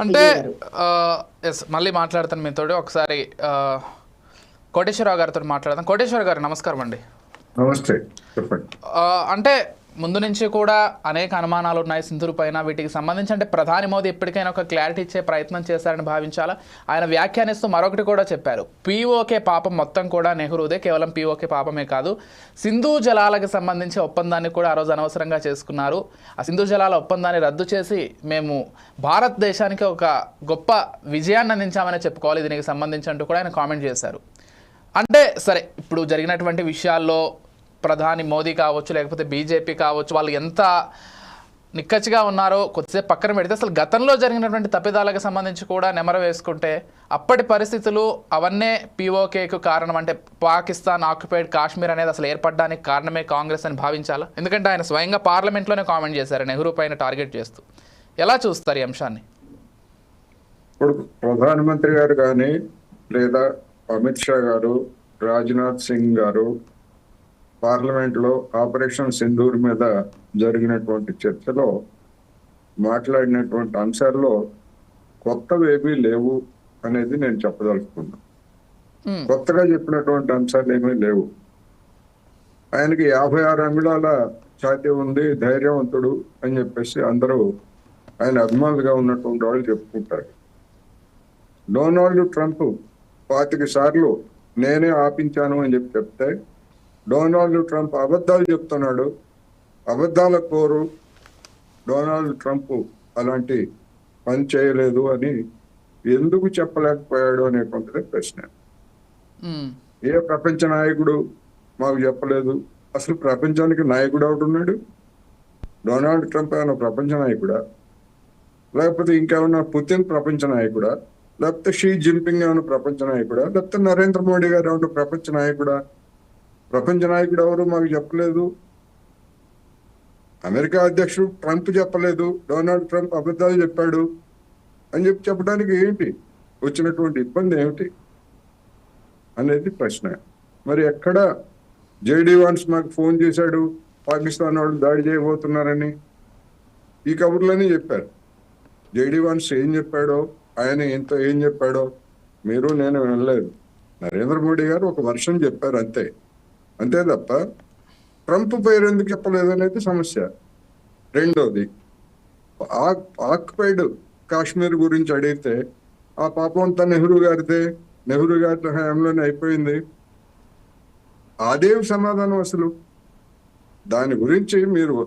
అంటే ఎస్ మళ్ళీ మాట్లాడతాను మీతో ఒకసారి కోటేశ్వరరావు గారితో మాట్లాడదాం. కోటేశ్వర గారు నమస్కారం అండి. నమస్తే, చెప్పండి. అంటే ముందు నుంచి కూడా అనేక అనుమానాలు ఉన్నాయి సింధూరు పైన. వీటికి సంబంధించి అంటే ప్రధాని మోదీ ఎప్పటికైనా ఒక క్లారిటీ ఇచ్చే ప్రయత్నం చేశారని భావించాలా? ఆయన వ్యాఖ్యానిస్తూ మరొకటి కూడా చెప్పారు, పీఓకే పాపం మొత్తం కూడా నెహ్రూదే, కేవలం పీఓకే పాపమే కాదు, సింధు జలాలకు సంబంధించి ఒప్పందాన్ని కూడా ఆ రోజు అనవసరంగా చేసుకున్నారు. ఆ సింధు జలాల ఒప్పందాన్ని రద్దు చేసి మేము భారతదేశానికి ఒక గొప్ప విజయాన్ని అందించామని చెప్పుకోవాలి దీనికి సంబంధించి అంటూ కూడా ఆయన కామెంట్ చేశారు. అంటే సరే, ఇప్పుడు జరిగినటువంటి విషయాల్లో ప్రధాని మోదీ కావచ్చు, లేకపోతే బీజేపీ కావచ్చు, వాళ్ళు ఎంత నిక్కచ్చిగా ఉన్నారో కొద్దిసేపు పక్కన పెడితే, అసలు గతంలో జరిగినటువంటి తప్పిదాలకు సంబంధించి కూడా నెమరు వేసుకుంటే అప్పటి పరిస్థితులు అవన్నే పీఓకేకు కారణం. అంటే పాకిస్తాన్ ఆక్యుపైడ్ కాశ్మీర్ అనేది అసలు ఏర్పడడానికి కారణమే కాంగ్రెస్ అని భావించాలా? ఎందుకంటే ఆయన స్వయంగా పార్లమెంట్లోనే కామెంట్ చేశారు నెహ్రూ పైన టార్గెట్ చేస్తూ. ఎలా చూస్తారు ఈ అంశాన్ని? ఇప్పుడు ప్రధానమంత్రి గారు కానీ, లేదా అమిత్ షా గారు, రాజ్నాథ్ సింగ్ గారు పార్లమెంట్ లో ఆపరేషన్ సింధూర్ మీద జరిగినటువంటి చర్చలో మాట్లాడినటువంటి అంశాల్లో కొత్తవేమీ లేవు అనేది నేను చెప్పదలుచుకున్నాను. కొత్తగా చెప్పినటువంటి అంశాలు ఏమీ లేవు. ఆయనకి 56 అంగుళాల ఛాతీ ఉంది, ధైర్యవంతుడు అని చెప్పేసి అందరూ ఆయన అభిమానులుగా ఉన్నటువంటి వాళ్ళు చెప్పుకుంటారు. డొనాల్డ్ ట్రంప్ 25 సార్లు నేనే ఆపించాను అని చెప్తే డొనాల్డ్ ట్రంప్ అబద్ధాలు చెప్తున్నాడు. అబద్ధాల కోరు డొనాల్డ్ ట్రంప్ అలాంటి పని చేయలేదు అని ఎందుకు చెప్పలేకపోయాడు అనేటువంటిది ప్రశ్న. ఏ ప్రపంచ నాయకుడు మాకు చెప్పలేదు? అసలు ప్రపంచానికి నాయకుడు ఒకటి ఉన్నాడు. డొనాల్డ్ ట్రంప్ ఏమైనా ప్రపంచ నాయకుడా? లేకపోతే ఇంకేమన్నా పుతిన్ ప్రపంచ నాయకుడా? లేకపోతే షీ జిన్పింగ్ ఏమైనా ప్రపంచ నాయకుడా? లేకపోతే నరేంద్ర మోడీ గారు ఏమైనా ప్రపంచ నాయకుడా? ప్రపంచ నాయకుడు ఎవరు మాకు చెప్పలేదు. అమెరికా అధ్యక్షుడు ట్రంప్ చెప్పలేదు, డొనాల్డ్ ట్రంప్ అబద్ధాలు చెప్పాడు అని చెప్పడానికి ఏంటి వచ్చినటువంటి ఇబ్బంది ఏమిటి అనేది ప్రశ్న. మరి ఎక్కడ జేడీ వాన్స్ మాకు ఫోన్ చేశాడు, పాకిస్తాన్ వాళ్ళు దాడి చేయబోతున్నారని ఈ కబుర్లని చెప్పారు. జేడీ వాన్స్ ఏం చెప్పాడో, ఆయన ఏం చెప్పాడో మీరు నేను వినలేదు. నరేంద్ర మోడీ గారు ఒక వర్షం చెప్పారు అంతే తప్ప ట్రంప్ పేరు ఎందుకు చెప్పలేదు అనేది సమస్య. రెండోది, ఆక్యుపైడ్ కాశ్మీర్ గురించి అడిగితే ఆ పాపం అంతా నెహ్రూ గారిదే, నెహ్రూ గారి హయాంలోనే అయిపోయింది. అదేం సమాధానం అసలు? దాని గురించి మీరు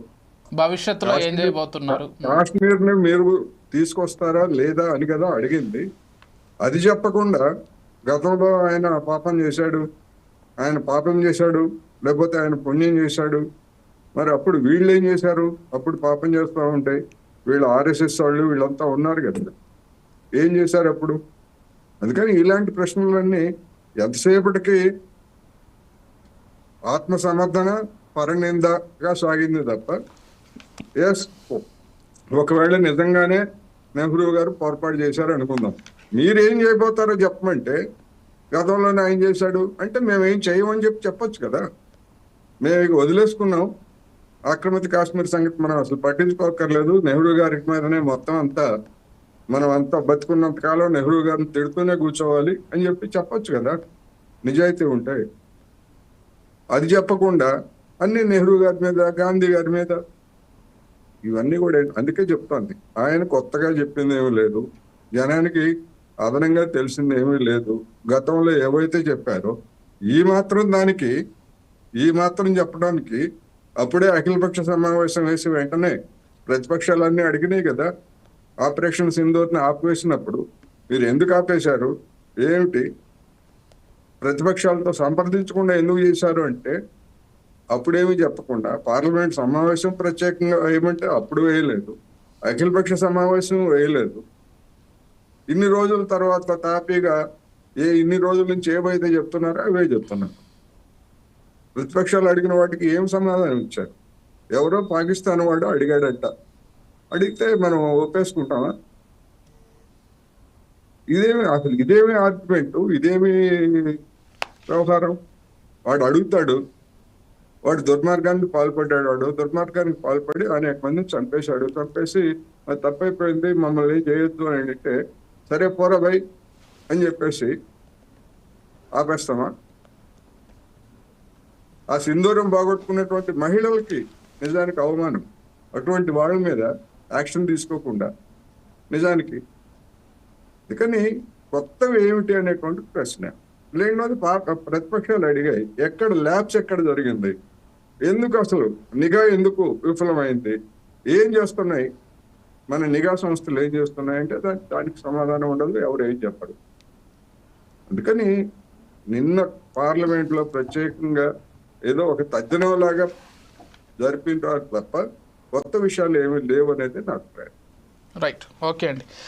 భవిష్యత్తులో ఏం చేయబోతున్నారు, కాశ్మీర్ ని మీరు తీసుకొస్తారా లేదా అని కదా అడిగింది. అది చెప్పకుండా గతంలో ఆయన పాపం చేశాడు లేకపోతే ఆయన పుణ్యం చేశాడు, మరి అప్పుడు వీళ్ళు ఏం చేశారు? అప్పుడు పాపం చేస్తూ ఉంటే వీళ్ళు ఆర్ఎస్ఎస్ వాళ్ళు వీళ్ళంతా ఉన్నారు కదా, ఏం చేశారు అప్పుడు? అందుకని ఇలాంటి ప్రశ్నలన్నీ ఎంతసేపటికి ఆత్మ సమర్థన పరనిందగా సాగింది తప్ప, ఎస్ ఒకవేళ నిజంగానే నెహ్రూ గారు పొరపాటు చేశారు అనుకుందాం, మీరేం చేయబోతారో చెప్పమంటే గతంలోనే ఆయన చేశాడు అంటే మేమేం చేయమని చెప్పొచ్చు కదా. మేము ఇక వదిలేసుకున్నాం, ఆక్రమిత కాశ్మీర్ సంగతి మనం అసలు పట్టించుకోకర్లేదు, నెహ్రూ గారి మీదనే మొత్తం అంతా మనం అంతా బతుకున్నంత కాలం నెహ్రూ గారిని తిడుతూనే కూర్చోవాలి అని చెప్పొచ్చు కదా నిజాయితీ ఉంటే. అది చెప్పకుండా అన్ని నెహ్రూ గారి మీద, గాంధీ గారి మీద, ఇవన్నీ కూడా అందుకే చెప్తాను, ఆయన కొత్తగా చెప్పింది ఏమీ లేదు, జనానికి అదనంగా తెలిసింది ఏమీ లేదు. గతంలో ఏవైతే చెప్పారో ఈ మాత్రం చెప్పడానికి అప్పుడే అఖిలపక్ష సమావేశం వేసి వెంటనే ప్రతిపక్షాలన్నీ అడిగినాయి కదా. ఆపరేషన్ సింధూర్ని ఆపివేసినప్పుడు మీరు ఎందుకు ఆపేశారు, ఏమిటి, ప్రతిపక్షాలతో సంప్రదించకుండా ఎందుకు చేశారు అంటే అప్పుడేమీ చెప్పకుండా, పార్లమెంట్ సమావేశం ప్రత్యేకంగా వేయమంటే అప్పుడు వేయలేదు, అఖిలపక్ష సమావేశం వేయలేదు. ఇన్ని రోజుల తర్వాత తాపీగా ఇన్ని రోజుల నుంచి ఏవైతే చెప్తున్నారో అవే చెప్తున్నారు. ప్రతిపక్షాలు అడిగిన వాటికి ఏం సమాధానం ఇచ్చారు? ఎవరో పాకిస్తాన్ వాడు అడిగాడట, అడిగితే మనం ఒప్పేసుకుంటామా? ఇదేమి ఆర్గ్యుమెంట్, ఇదేమి వ్యవహారం? వాడు అడుగుతాడు, వాడు దుర్మార్గానికి పాల్పడ్డాడు, దుర్మార్గానికి పాల్పడి అనేక మందిని చంపేసి అది తప్పైపోయింది, మమ్మల్ని ఏం చేయొద్దు అని అంటే సరే పోరా భయ్ అని చెప్పేసి ఆపేస్తామా? ఆ సింధూరం బాగొట్టుకున్నటువంటి మహిళలకి నిజానికి అవమానం. అటువంటి వాళ్ళ మీద యాక్షన్ తీసుకోకుండా నిజానికి అందుకని కొత్తవి ఏమిటి అనేటువంటి ప్రశ్న. లేనిది ప్రతిపక్షాలు అడిగాయి, ఎక్కడ ల్యాబ్స్ ఎక్కడ జరిగింది, ఎందుకు అసలు నిఘా ఎందుకు విఫలమైంది, ఏం చేస్తున్నాయి మన నిఘా సంస్థలు, ఏం చేస్తున్నాయంటే దానికి సమాధానం ఉండదు, ఎవరు ఏం చెప్పరు. అందుకని నిన్న పార్లమెంట్లో ప్రత్యేకంగా ఏదో ఒక తజ్జనంలాగా జరిపిన తప్ప కొత్త విషయాలు ఏమీ లేవు అనేది నా అభిప్రాయం. రైట్, ఓకే అండి.